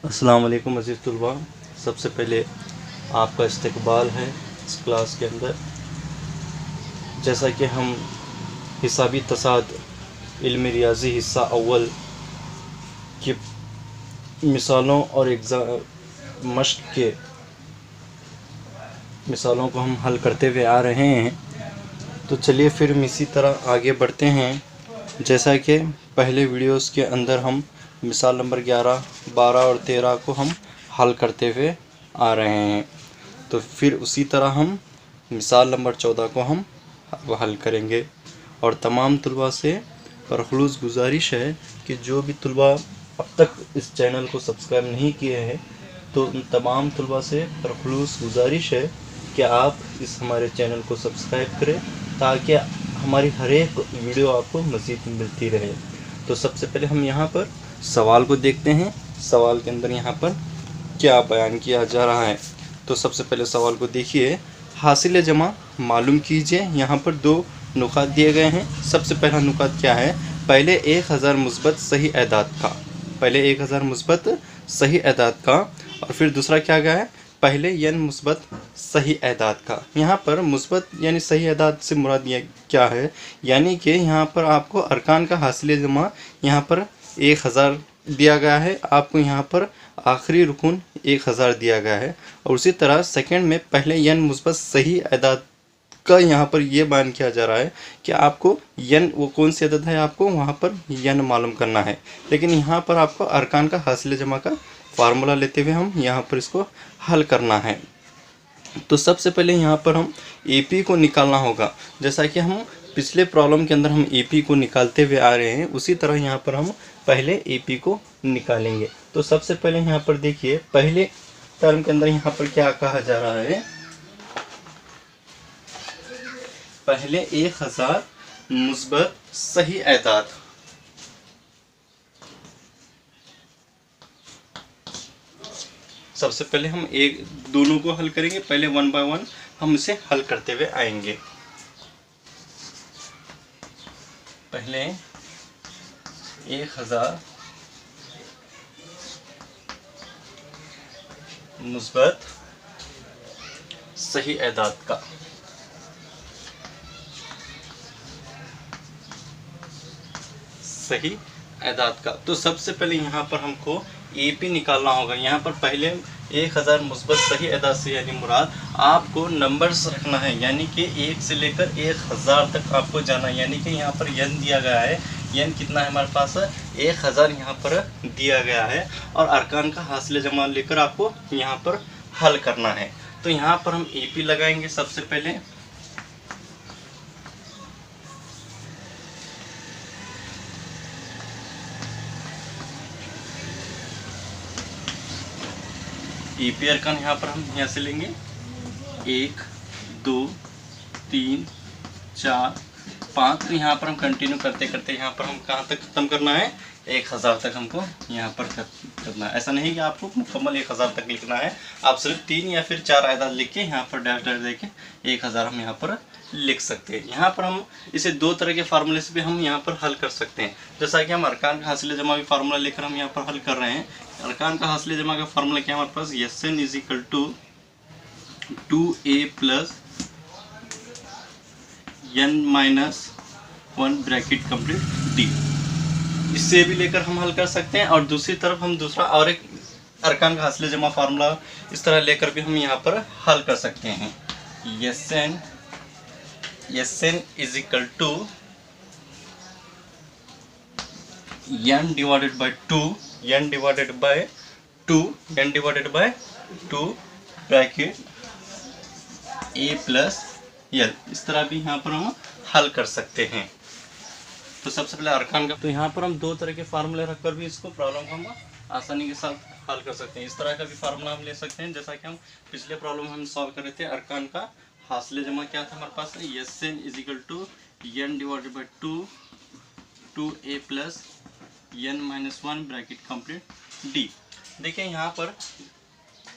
अस्सलाम वालेकुम अज़ीज़ तुलबा। सबसे पहले आपका इस्तकबाल है इस क्लास के अंदर। जैसा कि हम हिसाबी तसाद इल्म रियाज़ी हिस्सा अव्वल की मिसालों और एग्ज़ाम मश्क के मिसालों को हम हल करते हुए आ रहे हैं, तो चलिए फिर हम इसी तरह आगे बढ़ते हैं। जैसा कि पहले वीडियोस के अंदर हम मिसाल नंबर 11, 12 और 13 को हम हल करते हुए आ रहे हैं, तो फिर उसी तरह हम मिसाल नंबर 14 को हम हल करेंगे। और तमाम तुलबा से बरखुलूस गुजारिश है कि जो भी तुलबा अब तक इस चैनल को सब्सक्राइब नहीं किए हैं, तो उन तमाम तुलबा से बरखुलूस गुजारिश है कि आप इस हमारे चैनल को सब्सक्राइब करें, ताकि हमारी हर एक वीडियो आपको मज़ीद मिलती रहे। तो सबसे पहले हम यहाँ पर सवाल को देखते हैं। सवाल के अंदर यहाँ पर क्या बयान किया जा रहा है। तो सबसे पहले सवाल को देखिए, हासिल जमा मालूम कीजिए। यहाँ पर दो नुकात दिए गए हैं। सबसे पहला नुकात क्या है, पहले 1000 मुस्बत सही एदाद का, पहले 1000 मुस्बत सही एदाद का, और फिर दूसरा क्या गया है, पहले n मुस्बत सही एदाद का। यहाँ पर मुस्बत यानी सही एदाद से मुराद ये क्या है, यानी कि यहाँ पर आपको अरकान का हासिल जमा यहाँ पर 1000 दिया गया है, आपको यहाँ पर आखिरी रुकन 1000 दिया गया है। और उसी तरह सेकंड में पहले n मुस्बत सही एदाद का यहाँ पर ये बयान किया जा रहा है कि आपको n वो कौन सी अदद है, आपको वहाँ पर n मालूम करना है। लेकिन यहाँ पर आपको अरकान का हासिल जमा का फार्मूला लेते हुए हम यहाँ पर इसको हल करना है। तो सबसे पहले यहाँ पर हम AP को निकालना होगा। जैसा कि हम पिछले प्रॉब्लम के अंदर हम AP को निकालते हुए आ रहे हैं, उसी तरह यहाँ पर हम पहले AP को निकालेंगे। तो सबसे पहले यहाँ पर देखिए, पहले टर्म के अंदर यहाँ पर क्या कहा जा रहा है, पहले 1000 मुस्बत सही एदाद। सबसे पहले हम एक दोनों को हल करेंगे, पहले 1 बाय 1 हम इसे हल करते हुए आएंगे। पहले 1000 मुस्बत सही एदाद का, सही एदाद का। तो सबसे पहले यहाँ पर हमको AP निकालना होगा। यहाँ पर पहले 1000 मुस्बत सही एदाद से यानी मुराद आपको नंबर्स रखना है, यानी कि 1 से लेकर 1000 तक आपको जाना है। यानी कि यहाँ पर n दिया गया है, n कितना है हमारे पास, 1000 यहाँ पर दिया गया है, और अरकान का हासिल जमा लेकर आपको यहाँ पर हल करना है। तो यहाँ पर हम AP लगाएंगे। सबसे पहले AP अरकान यहाँ पर हम यहाँ से लेंगे 1 2 3 4 5। तो यहाँ पर हम कंटिन्यू करते करते यहाँ पर हम कहाँ तक ख़त्म करना है, 1000 तक हमको यहाँ पर करना है। ऐसा नहीं कि आपको मुकम्मल 1000 तक लिखना है, आप सिर्फ 3 या फिर 4 आयदाद लिख के यहाँ पर डैश डैश दे के 1000 हम यहाँ पर लिख सकते हैं। यहाँ पर हम इसे दो तरह के फार्मूले से भी हम यहाँ पर हल कर सकते हैं। जैसा कि हम अरकान का हासिल जमा भी फार्मूला लेकर हम यहाँ पर हल कर रहे हैं। अरकान का हासिल जमा का फार्मूला क्या है हमारे पास, SN is equal to 2A plus n minus 1 bracket complete D। इससे भी लेकर हम हल कर सकते हैं, और दूसरी तरफ हम दूसरा और एक अरकान का हासिल जमा फार्मूला इस तरह लेकर भी हम यहाँ पर हल कर सकते हैं। SN is equal to n divided by 2, n divided by 2 bracket A plus L। इस तरह भी यहाँ पर हम हल कर सकते हैं। तो सबसे पहले अरकान का, तो यहाँ पर हम दो तरह के फार्मूले रखकर भी इसको प्रॉब्लम को हम आसानी के साथ हल कर सकते हैं। इस तरह का भी फार्मूला हम ले सकते हैं, जैसा कि हम पिछले प्रॉब्लम हम सॉल्व कर रहे थे। अरकान का हासिल जमा क्या था हमारे पास, SN is equal to n divided by 2A plus n minus 1 bracket complete D। देखिए यहाँ पर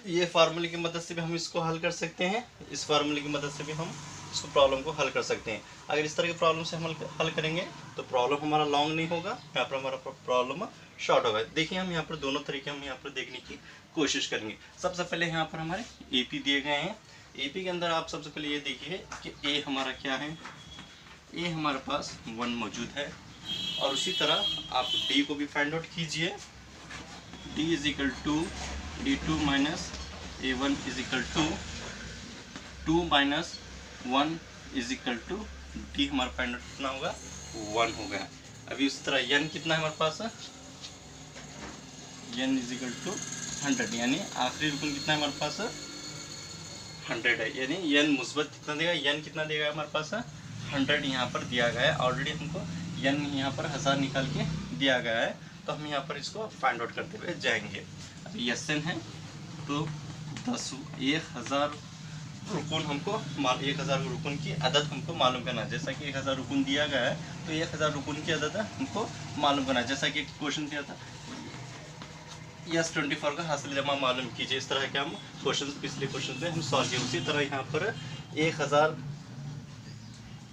ये फार्मूले की मदद से भी हम इसको हल कर सकते हैं, इस फार्मूले की मदद से भी हम इसको प्रॉब्लम को हल कर सकते हैं। अगर इस तरह के प्रॉब्लम से हम हल करेंगे तो प्रॉब्लम हमारा लॉन्ग नहीं होगा, यहाँ पर हमारा प्रॉब्लम शॉर्ट होगा। देखिए हम यहाँ पर दोनों तरीके हम यहाँ पर देखने की कोशिश करेंगे। सबसे पहले यहाँ पर हमारे AP दिए गए हैं। AP के अंदर आप सबसे पहले ये देखिए कि A हमारा क्या है, A हमारे पास 1 मौजूद है, और उसी तरह आप D को भी फाइंड आउट कीजिए। D is equal to D2 minus A1 is equal to 2 minus 1 is equal to D हमारा फाइंड आउट कितना होगा, 1 हो गया। अभी उस तरह n कितना है हमारे पास, n इज इक्वल टू 100, यानी आखिरी रुकन कितना है हमारे पास, 100 है। यानी n मुस्बत कितना देगा, n कितना देगा हमारे पास, 100 यहाँ पर दिया गया है। ऑलरेडी हमको n यहाँ पर 1000 निकाल के दिया गया है, तो हम यहाँ पर इसको फाइंड आउट करते हुए जाएंगे। अभी Sn है तो 1000 रुकून हमको 1000 रुकून की अदद हमको मालूम करना है। जैसा कि 1000 रुकून दिया गया है तो 1000 रुकून की अदद हमको मालूम करना है। जैसा कि क्वेश्चन दिया था S24 का हासिल जमा मालूम कीजिए, इस तरह के हम क्वेश्चन पिछले क्वेश्चन पे हम सॉल्व किए। उसी तरह यहाँ पर 1000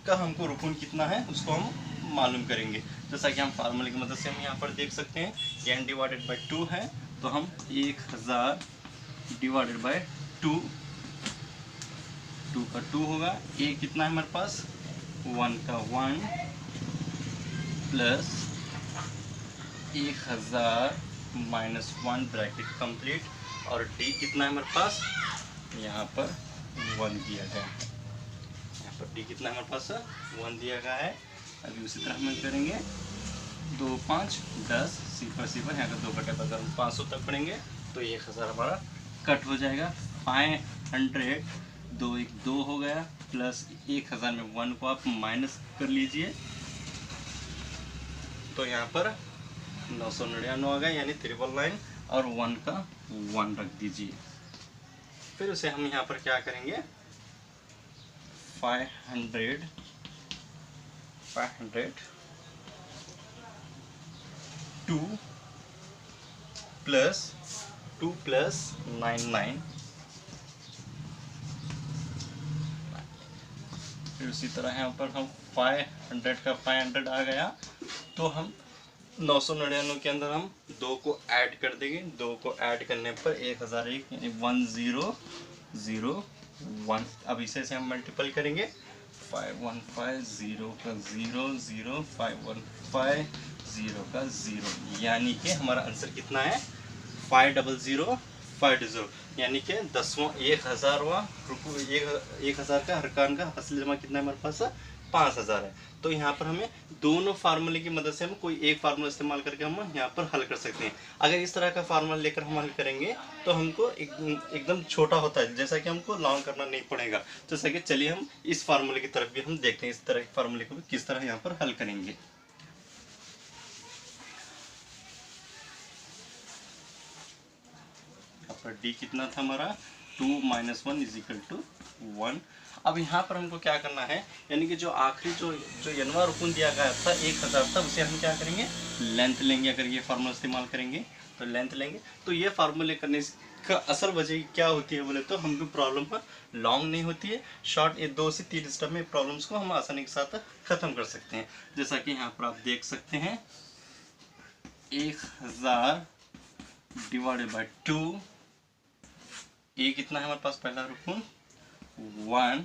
का हमको रुकून कितना है उसको हम मालूम करेंगे। जैसा कि हम फार्मूले की मदद से हम यहाँ पर देख सकते हैं, n डिवाइडेड बाई 2 है तो हम 1000 डिवाइडेड बाई 2 का 2 होगा। A कितना है हमारे पास, 1 का 1 प्लस 1000 माइनस 1 ब्रैकेट कंप्लीट, और D कितना है हमारे पास, यहाँ पर 1 दिया गया है। यहाँ पर D कितना है हमारे पास, 1 दिया गया है। अभी उसी तरह हम करेंगे 2 5 10 0 0, यहाँ का 2 बटे अगर हम 500 तक पढ़ेंगे तो 1000 हमारा कट हो जाएगा। 500 2 1 2 हो गया, प्लस 1000 में 1 को आप माइनस कर लीजिए तो यहाँ पर 999 आ गया, यानी 999, और 1 का 1 रख दीजिए। फिर उसे हम यहाँ पर क्या करेंगे, 500 2 प्लस 99, फिर उसी तरह यहाँ पर हम 500 का 500 आ गया तो हम 999 के अंदर हम 2 को ऐड कर देंगे। 2 को ऐड करने पर 1001 यानी 1001। अब इसे से हम मल्टीपल करेंगे, 515 0 का 0 0 515 0 का 0, यानी कि हमारा आंसर कितना है 500, यानी कि 10वां 1000वां 1000 का अरकान का हासिल जमा कितना है हमारे पास, 5000 है। तो यहाँ पर हमें दोनों फार्मूले की मदद से हम कोई एक फार्मूला इस्तेमाल करके हम यहाँ पर हल कर सकते हैं। अगर इस तरह का फार्मूला लेकर हम हल करेंगे तो हमको एकदम छोटा होता है, जैसा कि हमको लॉन्ग करना नहीं पड़ेगा। जैसा कि चलिए हम इस फार्मूले की तरफ भी हम देखते हैं, इस तरह के फार्मूले को भी किस तरह यहाँ पर हल करेंगे। पर D कितना था हमारा, 2 माइनस 1 इज इक्वल टू 1। अब यहाँ पर हमको क्या करना है, यानी कि जो आखिरी जो n वां रुकून दिया गया था 1000 था, उसे हम क्या करेंगे, लेंथ लेंगे। अगर ये फार्मूला इस्तेमाल करेंगे तो लेंथ लेंगे। तो ये फार्मूले करने का असल वजह क्या होती है बोले तो हमको प्रॉब्लम लॉन्ग नहीं होती है, शॉर्ट। ये 2 से 3 स्टेप में प्रॉब्लम्स को हम आसानी के साथ ख़त्म कर सकते हैं। जैसा कि यहाँ पर आप देख सकते हैं 1000 डिवाइडेड बाई 2, ए कितना है हमारे पास पहला रुकून 1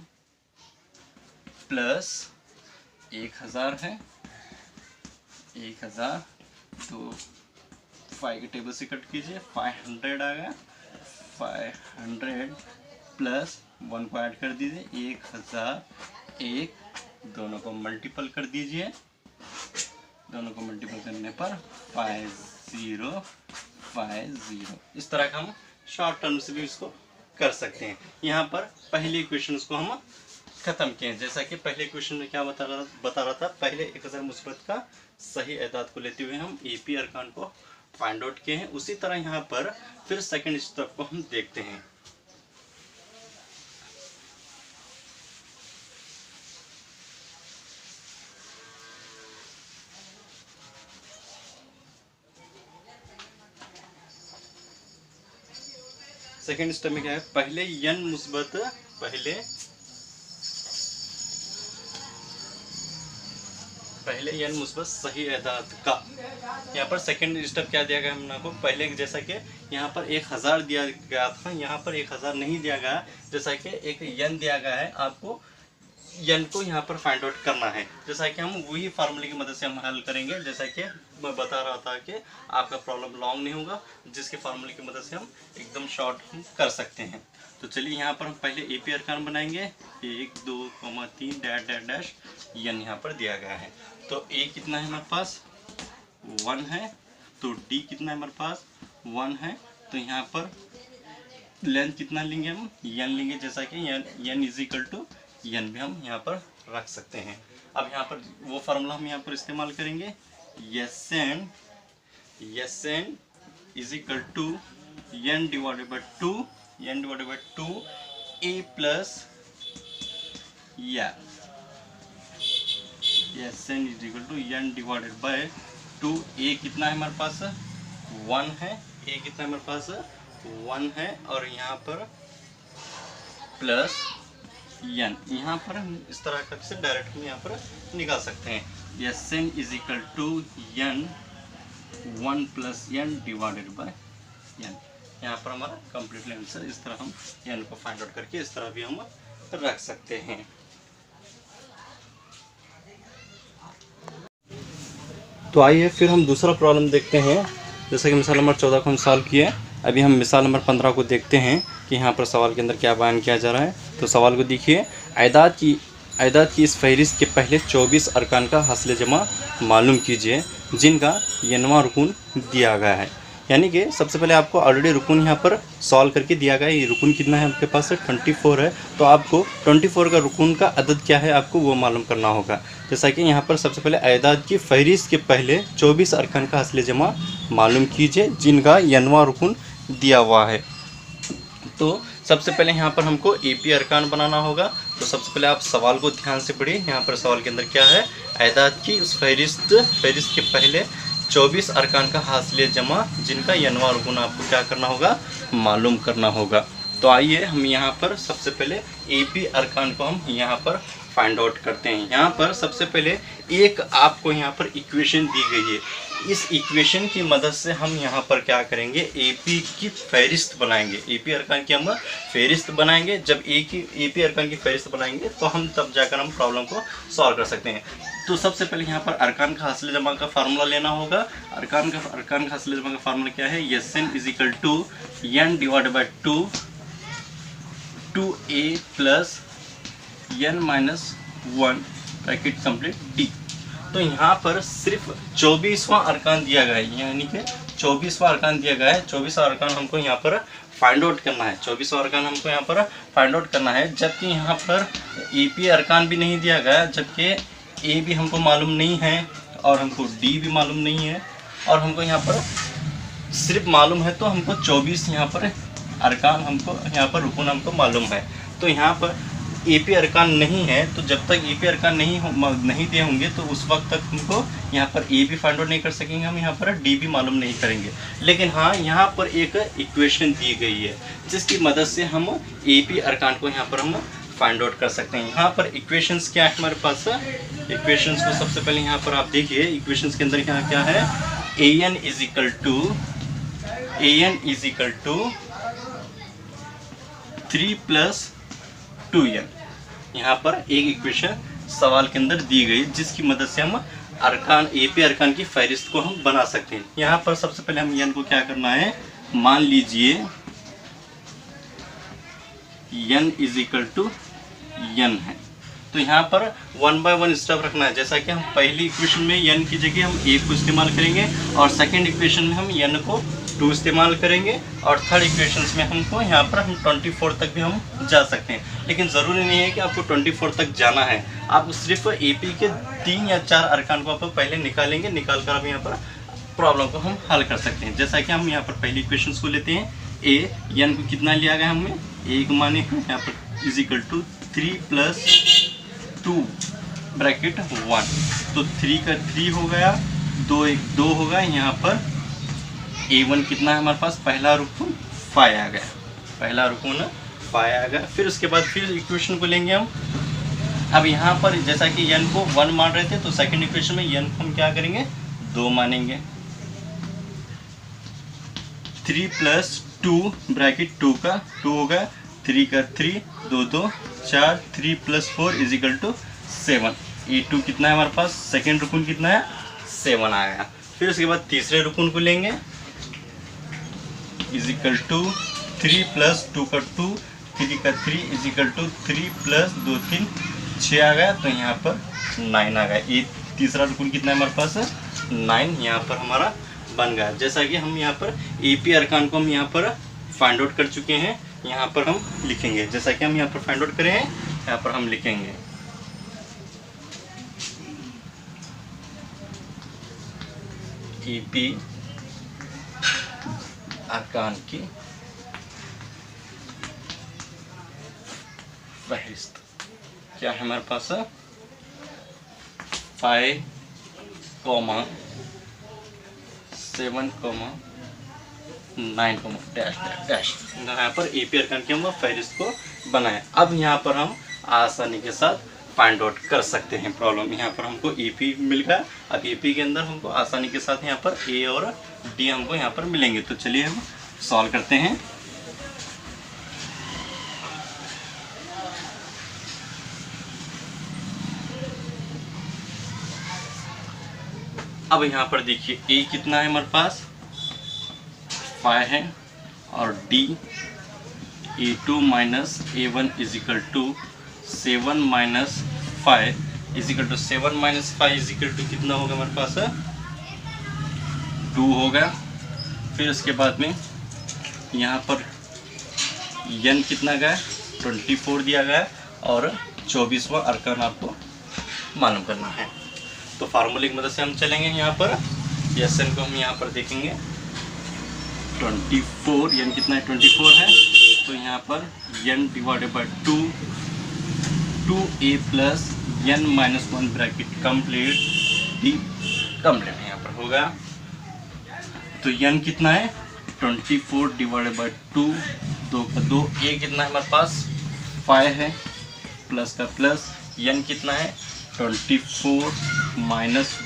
प्लस 1000 है, 1000 तो 5 के टेबल से कट कीजिए, 500 आ गया। 500 प्लस 1 को ऐड कर दीजिए, 1001, दोनों को मल्टीपल कर दीजिए। दोनों को मल्टीपल करने पर 5050। इस तरह का हम शॉर्ट टर्म से भी इसको कर सकते हैं। यहाँ पर पहले इक्वेशन को हम ख़त्म किए हैं। जैसा कि पहले क्वेश्चन में क्या बता रहा था, पहले 1000 मुस्बत का सही एदाद को लेते हुए हम AP अरकान को फाइंड आउट किए हैं। उसी तरह यहाँ पर फिर सेकंड स्टेप को हम देखते हैं। सेकेंड स्टेप में क्या है, पहले n मुस्बत पहले n मुस्बत सही एदाद का, यहाँ पर सेकंड स्टेप क्या दिया गया हमने आपको पहले, जैसा कि यहाँ पर 1000 दिया गया था, यहाँ पर 1000 नहीं दिया गया, जैसा कि एक n दिया गया है, आपको n को यहाँ पर फाइंड आउट करना है। जैसा कि हम वही फार्मूले की मदद से हम हल करेंगे, जैसा कि मैं बता रहा था कि आपका प्रॉब्लम लॉन्ग नहीं होगा, जिसके फार्मूले की मदद से हम एकदम शॉर्ट हम कर सकते हैं। तो चलिए यहाँ पर हम पहले AP अरकान बनाएंगे, 1 2 3 डैश डैश डैश n यहाँ पर दिया गया है। तो A कितना है हमारे पास 1 है, तो D कितना है हमारे पास 1 है, तो यहाँ पर लेंथ कितना लेंगे हम n लेंगे, जैसा कि n is equal to n भी हम यहाँ पर रख सकते हैं। अब यहाँ पर वो फार्मूला हम यहाँ पर इस्तेमाल करेंगे, Sn is equal to n divided by 2 A plus Sn is equal to n divided by 2। A कितना है हमारे पास 1 है, A कितना है हमारे पास 1 है, और यहाँ पर प्लस n, यहाँ पर हम इस तरह का से डायरेक्ट हम यहाँ पर निकाल सकते हैं। Sn is equal to n 1 plus n divided by n। यहाँ पर हमारा कंप्लीटली आंसर, इस तरह हम n को फाइंड आउट करके इस तरह भी हम रख सकते हैं। तो आइए फिर हम दूसरा प्रॉब्लम देखते हैं। जैसा कि मिसाल नंबर 14 को हम सॉल्व किए, अभी हम मिसाल नंबर 15 को देखते हैं कि यहाँ पर सवाल के अंदर क्या बयान किया जा रहा है। तो सवाल को देखिए, आयदाद की इस फहरिस्त के पहले 24 अरकान का हासिल जमा मालूम कीजिए जिनका यनवा रुकून दिया गया है। यानी कि सबसे पहले आपको ऑलरेडी रुकून यहाँ पर सॉल्व करके दिया गया है। ये रुकून कितना है आपके पास 24 है, तो आपको 24 का रुकून का अदद क्या है आपको वो मालूम करना होगा। जैसा कि यहाँ पर सबसे पहले आयदाद की फहरिस्त के पहले 24 अरकान का हासिल जमा मालूम कीजिए जिनका यनवा रुकून दिया हुआ है। तो सबसे पहले यहाँ पर हमको AP अरकान बनाना होगा। तो सबसे पहले आप सवाल को ध्यान से पढ़िए। यहाँ पर सवाल के अंदर क्या है, आयदाद की उस फहरिस्त के पहले 24 अरकान का हासिल जमा जिनका यनवा रुकून आपको क्या करना होगा, मालूम करना होगा। तो आइए हम यहाँ पर सबसे पहले AP अरकान को हम यहाँ पर फाइंड आउट करते हैं। यहाँ पर सबसे पहले एक आपको यहाँ पर इक्वेशन दी गई है, इस इक्वेशन की मदद से हम यहाँ पर क्या करेंगे, AP की फहरिस्त बनाएंगे। AP अरकान की हम फहरिस्त बनाएंगे। जब AP अरकान की फहरिस्त बनाएंगे तो हम तब जाकर हम प्रॉब्लम को सॉल्व कर सकते हैं। तो सबसे पहले यहाँ पर अरकान का हासिल जमा का फार्मूला लेना होगा। अरकान का हासिल जमा का फार्मूला क्या है, Sn is equal to n divide by 2A plus n minus 1 bracket complete D। तो यहाँ पर सिर्फ 24वां अरकान दिया गया है, यानी कि 24वां अरकान दिया गया है। 24वां अरकान हमको यहाँ पर फाइंड आउट करना है, 24वां अरकान हमको यहाँ पर फाइंड आउट करना है। जबकि यहाँ पर AP अरकान भी नहीं दिया गया, जबकि A भी हमको मालूम नहीं है और हमको D भी मालूम नहीं है, और हमको यहाँ पर सिर्फ मालूम है तो हमको 24 यहाँ पर अरकान हमको यहाँ पर रुकून हमको मालूम है। तो यहाँ पर AP अरकान नहीं है, तो जब तक AP अरकान नहीं दिए होंगे तो उस वक्त तक हमको यहाँ पर A भी फाइंड आउट नहीं कर सकेंगे, हम यहाँ पर D भी मालूम नहीं करेंगे। लेकिन हाँ, यहाँ पर एक इक्वेशन दी गई है जिसकी मदद से हम AP अरकान को यहाँ पर हम फाइंड आउट कर सकते हैं। यहाँ पर इक्वेशंस क्या है हमारे पास, इक्वेशंस को सबसे पहले यहाँ पर आप देखिए। इक्वेशंस के अंदर यहाँ क्या है, an is equal to 3 plus 2n। यहाँ पर एक इक्वेशन सवाल के अंदर दी गई जिसकी मदद से हम अरकान AP अरकान की फहरिस्त को हम बना सकते हैं। यहाँ पर सबसे पहले हम n को क्या करना है, मान लीजिए n is equal to n है, तो यहाँ पर 1 बाय 1 स्टेप रखना है। जैसा कि हम पहली इक्वेशन में n की जगह हम 1 को इस्तेमाल करेंगे, और सेकंड इक्वेशन में हम n को 2 इस्तेमाल करेंगे, और थर्ड इक्वेशंस में हमको यहाँ पर हम 24 तक भी हम जा सकते हैं। लेकिन ज़रूरी नहीं है कि आपको 24 तक जाना है, आप सिर्फ AP के 3 या 4 अरकान को आप पहले निकालेंगे, निकाल कर आप यहाँ पर प्रॉब्लम को हम हल कर सकते हैं। जैसा कि हम यहाँ पर पहली इक्वेशंस को लेते हैं, n को कितना लिया गया हमने, 1 माने यहाँ पर is equal to 3 plus 2 bracket 1। तो 3 का 3 हो गया, 2 होगा। यहाँ पर A1 कितना है हमारे पास, पहला रुकून 5 आ गया, पहला रुकून 5 आ गया। फिर उसके बाद फिर इक्वेशन को लेंगे हम, अब यहाँ पर जैसा कि n को 1 मान रहे थे, तो सेकंड इक्वेशन में n को हम क्या करेंगे, 2 मानेंगे। 3 + 2 ब्रैकेट 2 का 2 होगा, 3 का 3, 2 2 4, 3 + 4 = 7। ये 2 कितना है हमारे पास, सेकेंड रुकन कितना है, 7 आएगा। फिर उसके बाद तीसरे रुकन को लेंगे, = 3 + 2 का 2, 3 का 3 = 3 + 2 3 6 आ गया, तो यहाँ पर 9 आ गया। ये तीसरा रुकन कितना है हमारे पास, 9 यहाँ पर हमारा बन गया। जैसा कि हम यहाँ पर AP अरकान को हम यहाँ पर फाइंड आउट कर चुके हैं, यहाँ पर हम लिखेंगे। जैसा कि हम यहाँ पर फाइंड आउट करें हैं, यहाँ पर हम लिखेंगे AP अरकान की फहरिस्त क्या है हमारे पास, 5, 7, 9, डैश। यहाँ पर AP अरकान की हम फहरिस्त को बनाए। अब यहाँ पर हम आसानी के साथ फाइंड आउट कर सकते हैं प्रॉब्लम। यहाँ पर हमको AP मिल गया। अब AP के अंदर हमको आसानी के साथ यहाँ पर A और D हमको यहाँ पर मिलेंगे। तो चलिए हम सॉल्व करते हैं। अब यहाँ पर देखिए A कितना है हमारे पास, 5 है, और D A2 - A1 = 7 - 5 = 7 - 5 = कितना होगा हमारे पास, 2 होगा। फिर उसके बाद में यहाँ पर n कितना गया, 24 दिया गया, और 24वां अरकान आपको मालूम करना है। तो फार्मूले की मदद से हम चलेंगे। यहाँ पर Sn को हम यहाँ पर देखेंगे, 24, n कितना है, 24 है, तो यहाँ पर n / 2, 2a + n - 1 bracket complete D complete यहाँ पर होगा। तो n कितना है, 24 / 2, 2 का 2, a कितना है हमारे पास, 5 है, प्लस का प्लस, n कितना है, 24 -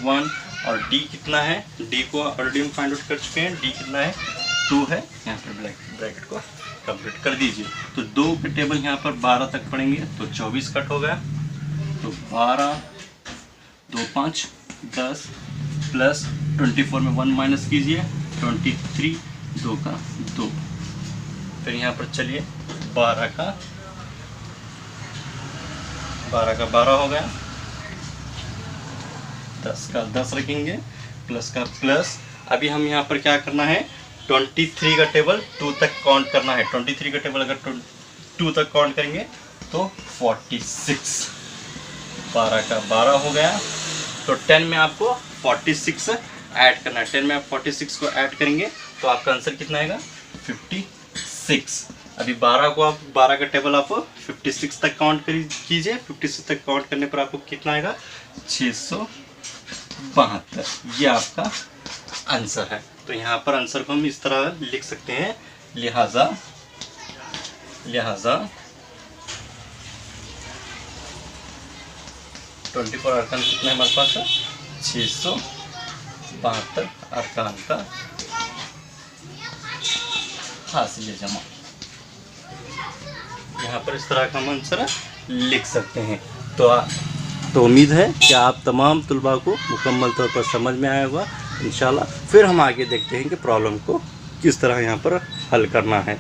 1, और D कितना है, D को ऑलरेडी हम फाइंड आउट कर चुके हैं, D कितना है, 2 है। यहाँ पर ब्रैकेट को कंप्लीट कर दीजिए। तो 2 के टेबल यहाँ पर 12 तक पढ़ेंगे, तो 24 कट हो गया। तो 12, 2 5 10 प्लस 24 में 1 माइनस कीजिए, 23, 2 का 2। फिर यहाँ पर चलिए 12 का 12 हो गया, 10 का 10 रखेंगे, प्लस का प्लस। अभी हम यहाँ पर क्या करना है, 23 का टेबल 2 तक काउंट करना है। 23 का टेबल अगर 2 तक काउंट करेंगे तो 46। 12 का 12 हो गया। तो 10 में आपको 46 ऐड करना है। 10 में आप 46 को ऐड करेंगे तो आपका आंसर कितना आएगा, 56। अभी 12 को आप 12 का टेबल आप 56 तक काउंट कीजिए। 56 तक काउंट करने पर आपको कितना आएगा, 672। ये आपका आंसर है। तो यहाँ पर आंसर को हम इस तरह लिख सकते हैं, लिहाजा 24 अरकान कितना है हमारे पास, 672 अरकान का हासिल जमा। यहाँ पर इस तरह का हम आंसर लिख सकते हैं। तो उम्मीद है कि आप तमाम तुलबा को मुकम्मल तौर पर समझ में आया होगा इंशाल्लाह। फिर हम आगे देखते हैं कि प्रॉब्लम को किस तरह यहाँ पर हल करना है।